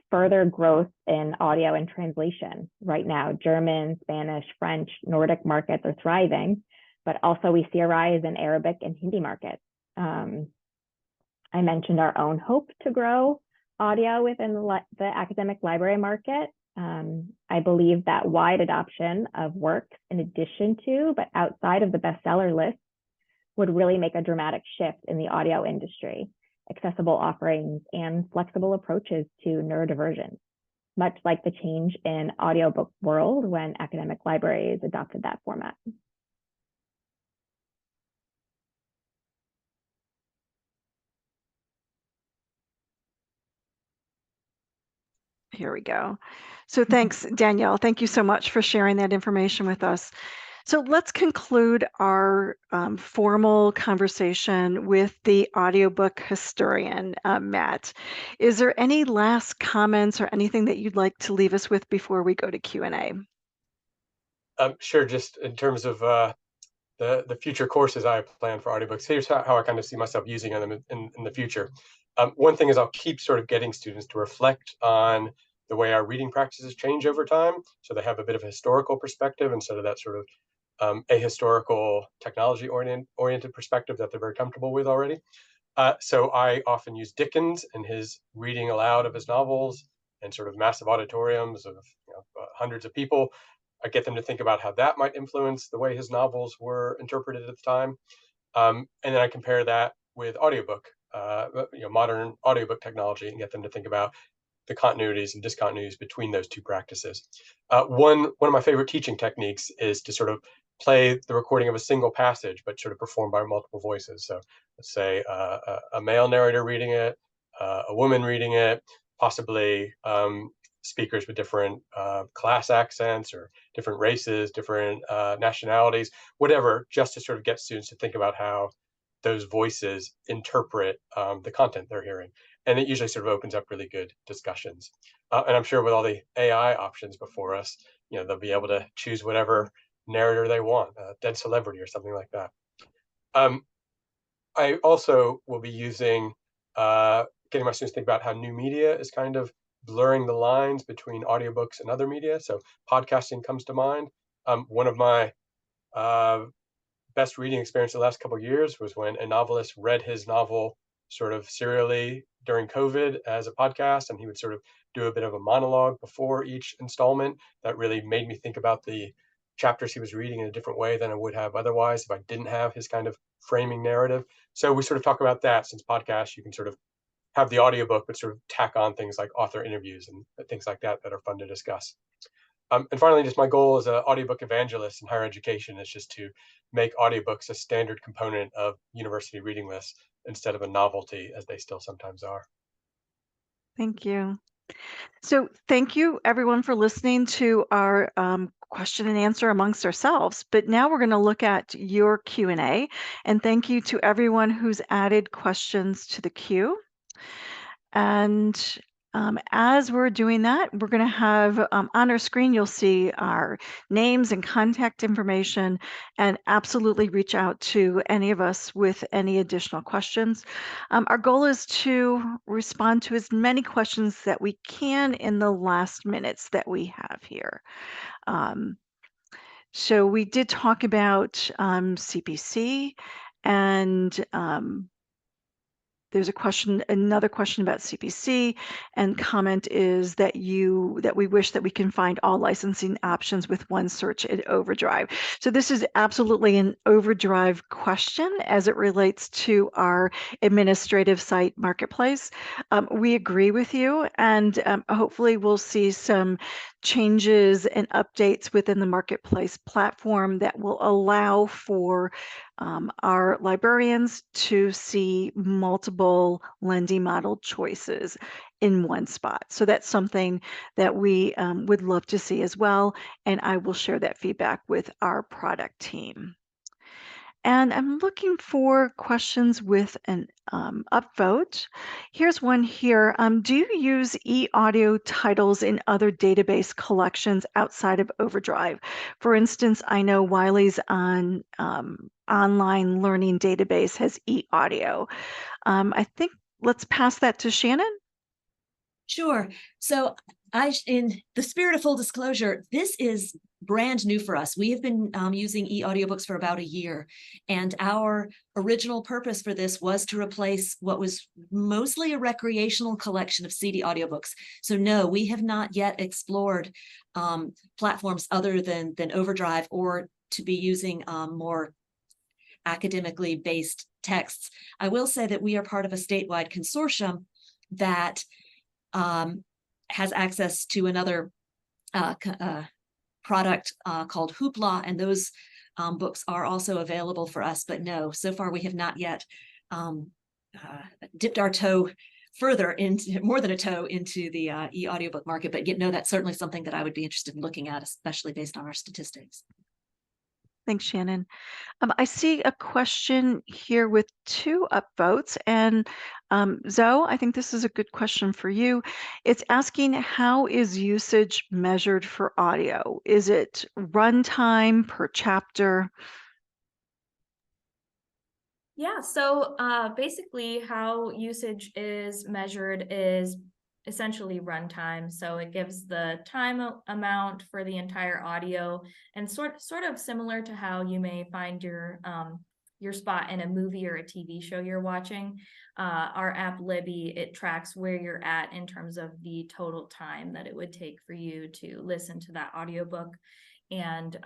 Further growth in audio and translation. Right now, German, Spanish, French, Nordic markets are thriving, but also we see a rise in Arabic and Hindi markets. I mentioned our own hope to grow audio within the academic library market. I believe that wide adoption of works in addition to, but outside of the bestseller list would really make a dramatic shift in the audio industry, accessible offerings and flexible approaches to neurodivergence, much like the change in audiobook world when academic libraries adopted that format. Mm-hmm. Here we go. So thanks, Danielle. Thank you so much for sharing that information with us. So let's conclude our formal conversation with the audiobook historian, Matt. Is there any last comments or anything that you'd like to leave us with before we go to Q&A? Sure. Just in terms of the future courses I plan for audiobooks, here's how I kind of see myself using them in the future. One thing is I'll keep sort of getting students to reflect on the way our reading practices change over time, so they have a bit of a historical perspective instead of that sort of ahistorical technology oriented perspective that they're very comfortable with already. So I often use Dickens and his reading aloud of his novels and sort of massive auditoriums of hundreds of people. I get them to think about how that might influence the way his novels were interpreted at the time. And then I compare that with audiobook, modern audiobook technology, and get them to think about the continuities and discontinuities between those two practices. One of my favorite teaching techniques is to sort of play the recording of a single passage, but sort of performed by multiple voices. So let's say a male narrator reading it, a woman reading it, possibly speakers with different class accents or different races, different nationalities, whatever, just to sort of get students to think about how those voices interpret the content they're hearing. And it usually sort of opens up really good discussions. And I'm sure with all the AI options before us, they'll be able to choose whatever narrator they want, a dead celebrity or something like that. I also will be using, getting my students to think about how new media is kind of blurring the lines between audiobooks and other media. So podcasting comes to mind. One of my best reading experience the last couple of years was when a novelist read his novel sort of serially during COVID as a podcast, and he would sort of do a bit of a monologue before each installment that really made me think about the chapters he was reading in a different way than I would have otherwise if I didn't have his kind of framing narrative. So we sort of talk about that. Since podcasts, you can sort of have the audiobook, but sort of tack on things like author interviews and things like that that are fun to discuss. And finally, just my goal as an audiobook evangelist in higher education is just to make audiobooks a standard component of university reading lists instead of a novelty, as they still sometimes are. Thank you. So thank you everyone for listening to our question and answer amongst ourselves. But now we're going to look at your Q&A, and thank you to everyone who's added questions to the queue. And as we're doing that, we're going to have on our screen, you'll see our names and contact information, and absolutely reach out to any of us with any additional questions. Our goal is to respond to as many questions that we can in the last minutes that we have here. So we did talk about CPC, and there's another question about CPC, and comment is that we wish that we can find all licensing options with one search in OverDrive. So this is absolutely an OverDrive question as it relates to our administrative site marketplace. We agree with you, and hopefully we'll see some changes and updates within the marketplace platform that will allow for our librarians to see multiple lending model choices in one spot. So that's something that we would love to see as well, and I will share that feedback with our product team. And I'm looking for questions with an upvote. Here's one here. Do you use e-audio titles in other database collections outside of OverDrive? For instance, I know Wiley's online learning database has e-audio. I think let's pass that to Shannon. Sure. So in the spirit of full disclosure, this is brand new for us. We have been using e-audiobooks for about a year, and our original purpose for this was to replace what was mostly a recreational collection of CD audiobooks. So no, we have not yet explored platforms other than OverDrive, or to be using more academically based texts. I will say that we are part of a statewide consortium that has access to another product called Hoopla, and those books are also available for us. But no, so far we have not yet dipped our toe further into, more than a toe into the e-audiobook market. But no, that's certainly something that I would be interested in looking at, especially based on our statistics. Thanks, Shannon. I see a question here with 2 upvotes, and Zoe, I think this is a good question for you. It's asking, how is usage measured for audio? Is it runtime per chapter? Yeah, so basically how usage is measured is essentially runtime. So it gives the time amount for the entire audio, and sort of similar to how you may find your your spot in a movie or a TV show you're watching. Our app Libby, it tracks where you're at in terms of the total time that it would take for you to listen to that audiobook. And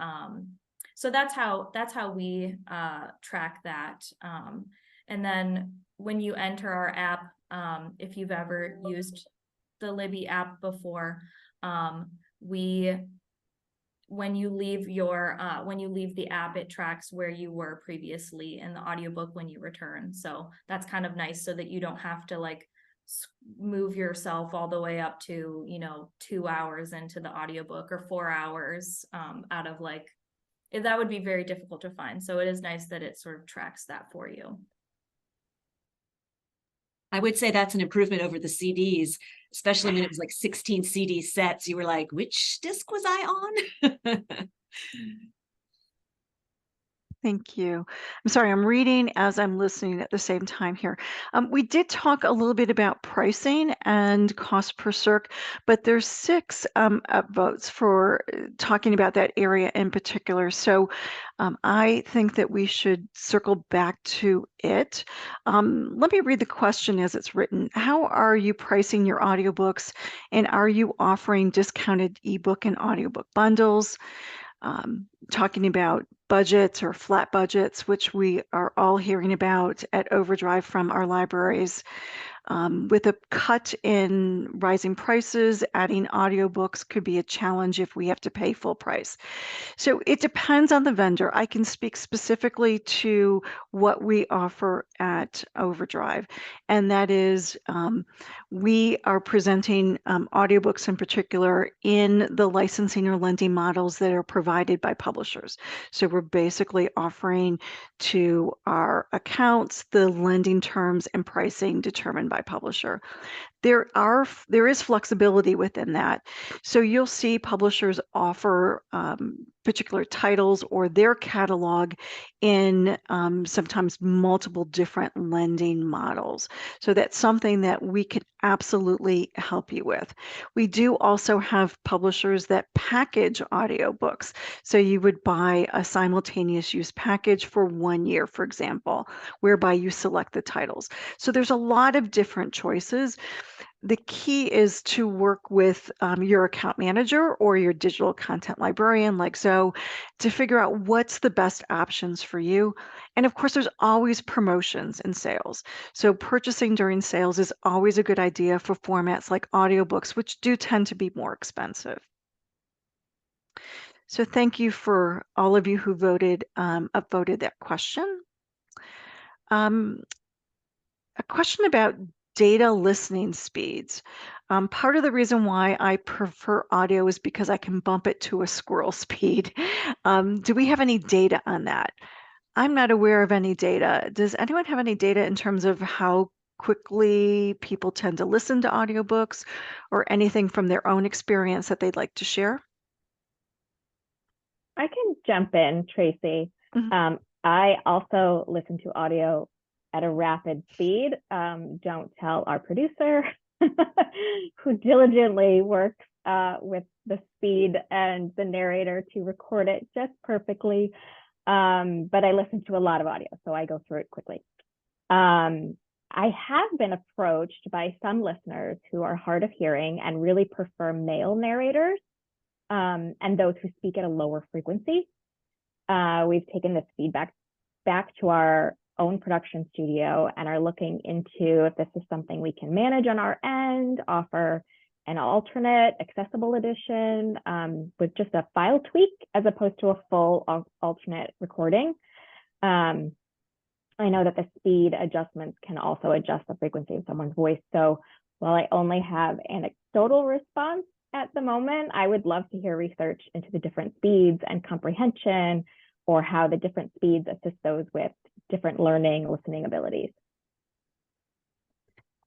so that's how we track that. And then when you enter our app, if you've ever used the Libby app before, when you leave the app, it tracks where you were previously in the audiobook when you return. So that's kind of nice, so that you don't have to like move yourself all the way up to 2 hours into the audiobook or 4 hours out of like, that would be very difficult to find. So it is nice that it sort of tracks that for you. I would say that's an improvement over the CDs, especially when it was like 16 CD sets. You were like, which disc was I on? Thank you. I'm sorry, I'm reading as I'm listening at the same time here. We did talk a little bit about pricing and cost per circ, but there's 6 upvotes for talking about that area in particular. So I think that we should circle back to it. Let me read the question as it's written. How are you pricing your audiobooks, and are you offering discounted ebook and audiobook bundles? Talking about budgets or flat budgets, which we are all hearing about at OverDrive from our libraries. With a cut in rising prices, adding audiobooks could be a challenge if we have to pay full price. So it depends on the vendor. I can speak specifically to what we offer at OverDrive, and that is we are presenting audiobooks in particular in the licensing or lending models that are provided by publishers. So we're basically offering to our accounts the lending terms and pricing determined by publisher. There is flexibility within that. So you'll see publishers offer particular titles or their catalog in sometimes multiple different lending models. So that's something that we could absolutely help you with. We do also have publishers that package audiobooks. So you would buy a simultaneous use package for 1 year, for example, whereby you select the titles. So there's a lot of different choices. The key is to work with your account manager or your digital content librarian like Zoe to figure out what's the best options for you. And of course, there's always promotions and sales. So purchasing during sales is always a good idea for formats like audiobooks, which do tend to be more expensive. So thank you for all of you who upvoted that question. A question about data listening speeds. Part of the reason why I prefer audio is because I can bump it to a squirrel speed. Do we have any data on that? I'm not aware of any data. Does anyone have any data in terms of how quickly people tend to listen to audiobooks, or anything from their own experience that they'd like to share? I can jump in, Tracy. Mhm. I also listen to audio at a rapid speed. Don't tell our producer who diligently works with the speed and the narrator to record it just perfectly. But I listen to a lot of audio, so I go through it quickly. I have been approached by some listeners who are hard of hearing and really prefer male narrators, and those who speak at a lower frequency. We've taken this feedback back to our own production studio and are looking into if this is something we can manage on our end, offer an alternate accessible edition with just a file tweak as opposed to a full alternate recording. I know that the speed adjustments can also adjust the frequency of someone's voice. So while I only have anecdotal response at the moment, I would love to hear research into the different speeds and comprehension, or how the different speeds assist those with different learning, listening abilities.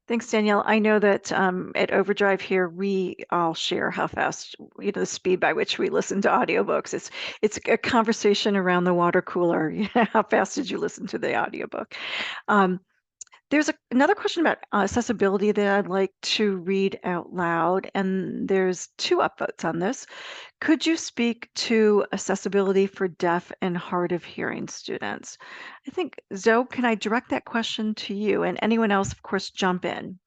Thanks, Danielle. I know that at OverDrive here, we all share how fast, the speed by which we listen to audiobooks. It's a conversation around the water cooler. How fast did you listen to the audiobook? There's another question about accessibility that I'd like to read out loud, and there's 2 upvotes on this. Could you speak to accessibility for deaf and hard of hearing students? I think, Zoe, can I direct that question to you? And anyone else, of course, jump in.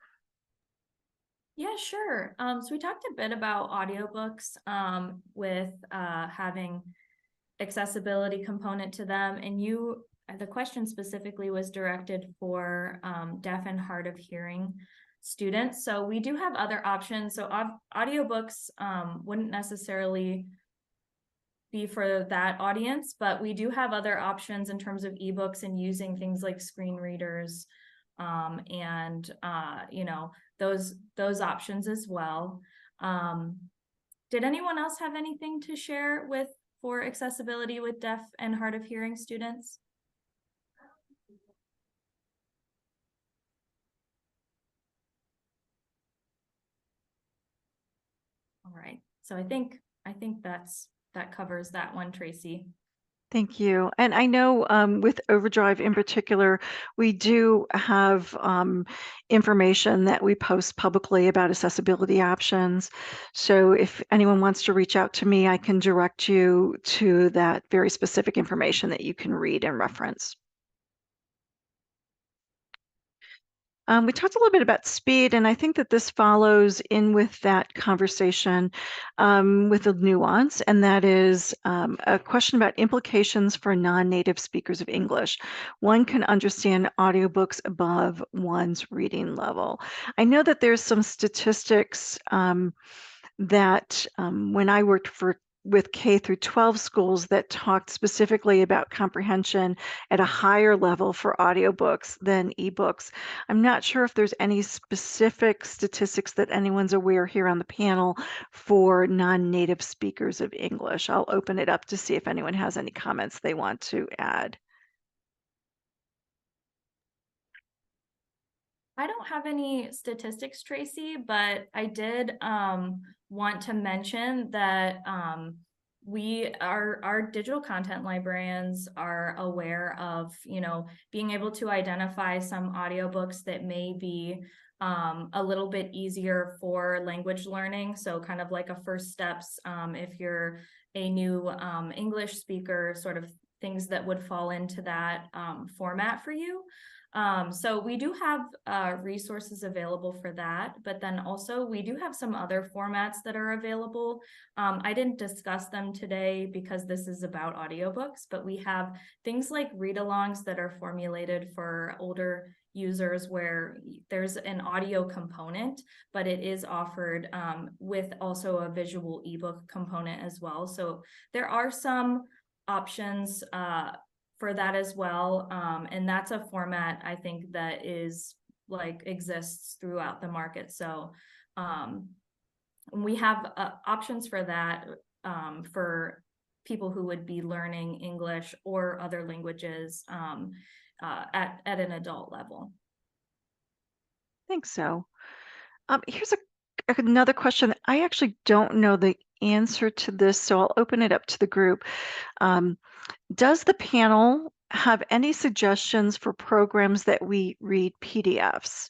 Yeah, sure. So we talked a bit about audiobooks with having accessibility component to them, and the question specifically was directed for deaf and hard of hearing students. So we do have other options. So audiobooks wouldn't necessarily be for that audience, but we do have other options in terms of ebooks and using things like screen readers and those options as well. Did anyone else have anything to share for accessibility with deaf and hard of hearing students? All right, so I think that covers that one, Tracy. Thank you. And I know with OverDrive in particular, we do have information that we post publicly about accessibility options. So if anyone wants to reach out to me, I can direct you to that very specific information that you can read and reference. We talked a little bit about speed, and I think that this follows in with that conversation with a nuance, and that is a question about implications for non-native speakers of English. One can understand audiobooks above one's reading level. I know that there's some statistics that when I worked with K through 12 schools that talked specifically about comprehension at a higher level for audiobooks than ebooks. I'm not sure if there's any specific statistics that anyone's aware here on the panel for non-native speakers of English. I'll open it up to see if anyone has any comments they want to add. I don't have any statistics, Tracy, but I did want to mention that our digital content librarians are aware of, being able to identify some audiobooks that may be a little bit easier for language learning. So kind of like a first steps, if you're a new English speaker, sort of things that would fall into that format for you. So we do have resources available for that, but then also we do have some other formats that are available. I didn't discuss them today because this is about audiobooks, but we have things like read-alongs that are formulated for older users where there's an audio component, but it is offered with also a visual ebook component as well. So there are some options for that as well. And that's a format I think that is exists throughout the market. So we have options for that for people who would be learning English or other languages at an adult level. Thanks, so. Here's another question. I actually don't know the answer to this, so I'll open it up to the group. Does the panel have any suggestions for programs that we read PDFs?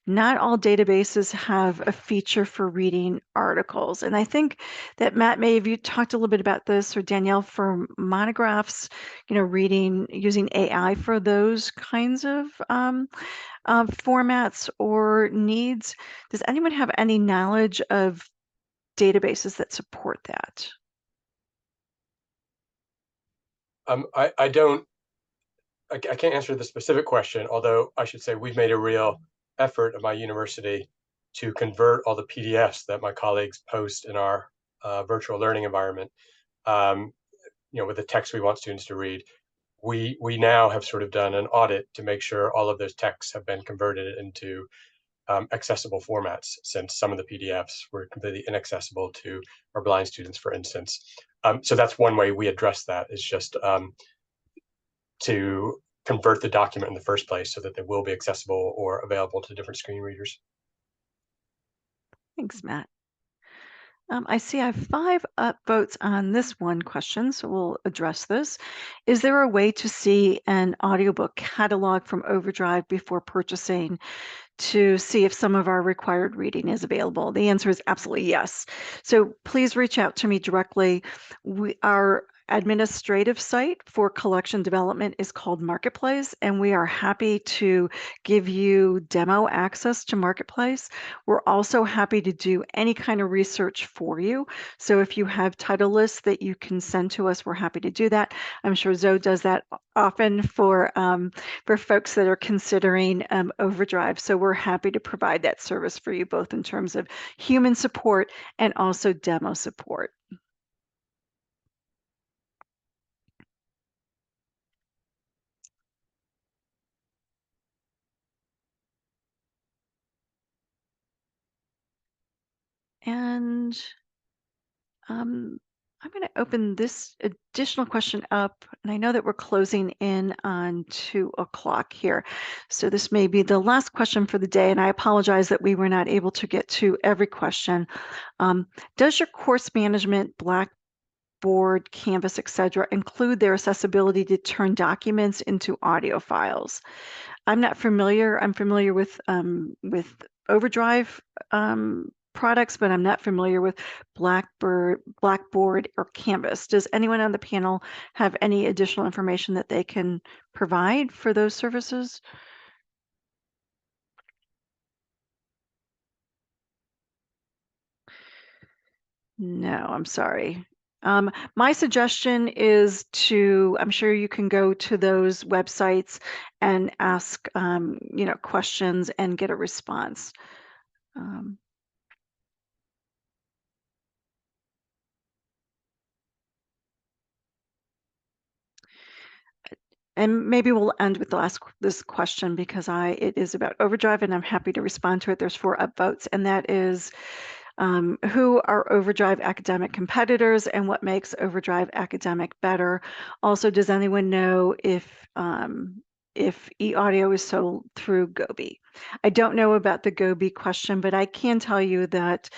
Not all databases have a feature for reading articles. And I think that Matt, maybe you talked a little bit about this, or Danielle, for monographs, reading using AI for those kinds of formats or needs. Does anyone have any knowledge of databases that support that? I can't answer the specific question, although I should say we've made a real effort at my university to convert all the PDFs that my colleagues post in our virtual learning environment, with the text we want students to read. We now have sort of done an audit to make sure all of those texts have been converted into accessible formats, since some of the PDFs were completely inaccessible to our blind students, for instance. So that's one way we address that, is just to convert the document in the first place so that they will be accessible or available to different screen readers. Thanks, Matt. I see I have 5 votes on this one question, so we'll address this. Is there a way to see an audiobook catalog from OverDrive before purchasing to see if some of our required reading is available? The answer is absolutely yes. So please reach out to me directly. Our administrative site for collection development is called Marketplace, and we are happy to give you demo access to Marketplace. We're also happy to do any kind of research for you. So if you have title lists that you can send to us, we're happy to do that. I'm sure Zoe does that often for folks that are considering OverDrive. So we're happy to provide that service for you, both in terms of human support and also demo support. And I'm going to open this additional question up, and I know that we're closing in on 2 o'clock here. So this may be the last question for the day, and I apologize that we were not able to get to every question. Does your course management, Blackboard, Canvas, etc., include their accessibility to turn documents into audio files? I'm not familiar. I'm familiar with OverDrive products, but I'm not familiar with Blackboard, or Canvas. Does anyone on the panel have any additional information that they can provide for those services? No, I'm sorry. My suggestion is I'm sure you can go to those websites and ask, questions and get a response. And maybe we'll end with this question because it is about OverDrive, and I'm happy to respond to it. There's 4 upvotes, and that is, who are OverDrive academic competitors and what makes OverDrive academic better? Also, does anyone know if e-audio is sold through Gobi? I don't know about the Gobi question, but I can tell you that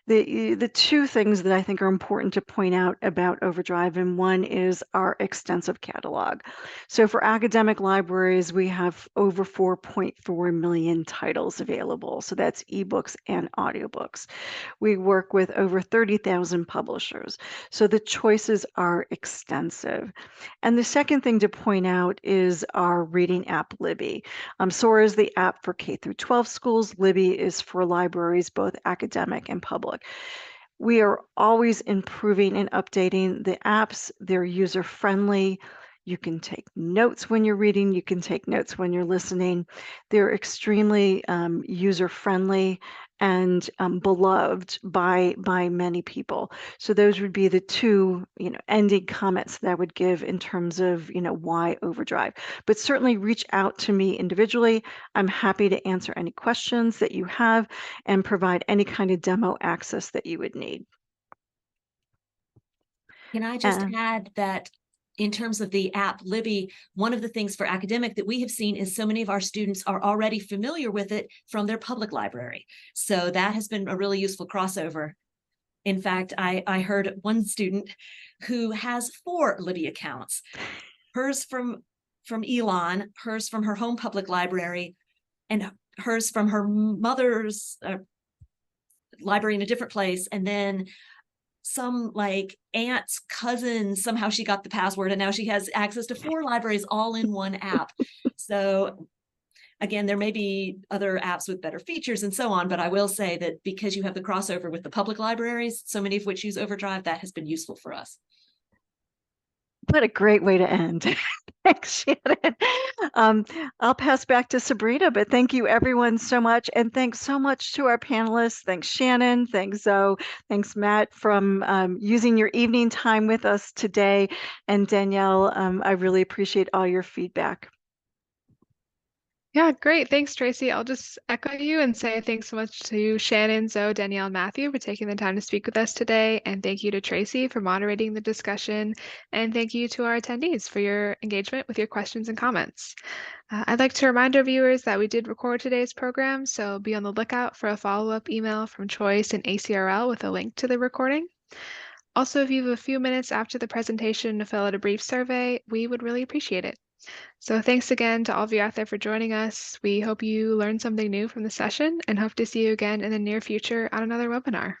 the 2 things that I think are important to point out about OverDrive, and one is our extensive catalog. So for academic libraries, we have over 4.4 million titles available. So that's ebooks and audiobooks. We work with over 30,000 publishers. So the choices are extensive. And the second thing to point out is our reading app, Libby. Sora is the app for K through 12 schools. Libby is for libraries, both academic and public. We are always improving and updating the apps. They're user-friendly. You can take notes when you're reading. You can take notes when you're listening. They're extremely user-friendly and beloved by many people. So those would be the 2, ending comments that I would give in terms of, why OverDrive. But certainly reach out to me individually. I'm happy to answer any questions that you have and provide any kind of demo access that you would need. Can I just add that in terms of the app Libby, one of the things for academic that we have seen is so many of our students are already familiar with it from their public library. So that has been a really useful crossover. In fact, I heard one student who has 4 Libby accounts, hers from Elon, hers from her home public library, and hers from her mother's library in a different place, and then some like aunt's cousin, somehow she got the password, and now she has access to 4 libraries all in one app. So again, there may be other apps with better features and so on, but I will say that because you have the crossover with the public libraries, so many of which use OverDrive, that has been useful for us. What a great way to end. Thanks, Shannon. I'll pass back to Sabrina, but thank you everyone so much. And thanks so much to our panelists. Thanks, Shannon. Thanks, Zoe. Thanks, Matt, from using your evening time with us today. And Danielle, I really appreciate all your feedback. Yeah, great. Thanks, Tracy. I'll just echo you and say thanks so much to Shannon, Zoe, Danielle, and Matthew for taking the time to speak with us today. And thank you to Tracy for moderating the discussion. And thank you to our attendees for your engagement with your questions and comments. I'd like to remind our viewers that we did record today's program, so be on the lookout for a follow-up email from Choice and ACRL with a link to the recording. Also, if you have a few minutes after the presentation to fill out a brief survey, we would really appreciate it. So thanks again to all of you out there for joining us. We hope you learned something new from the session and hope to see you again in the near future on another webinar.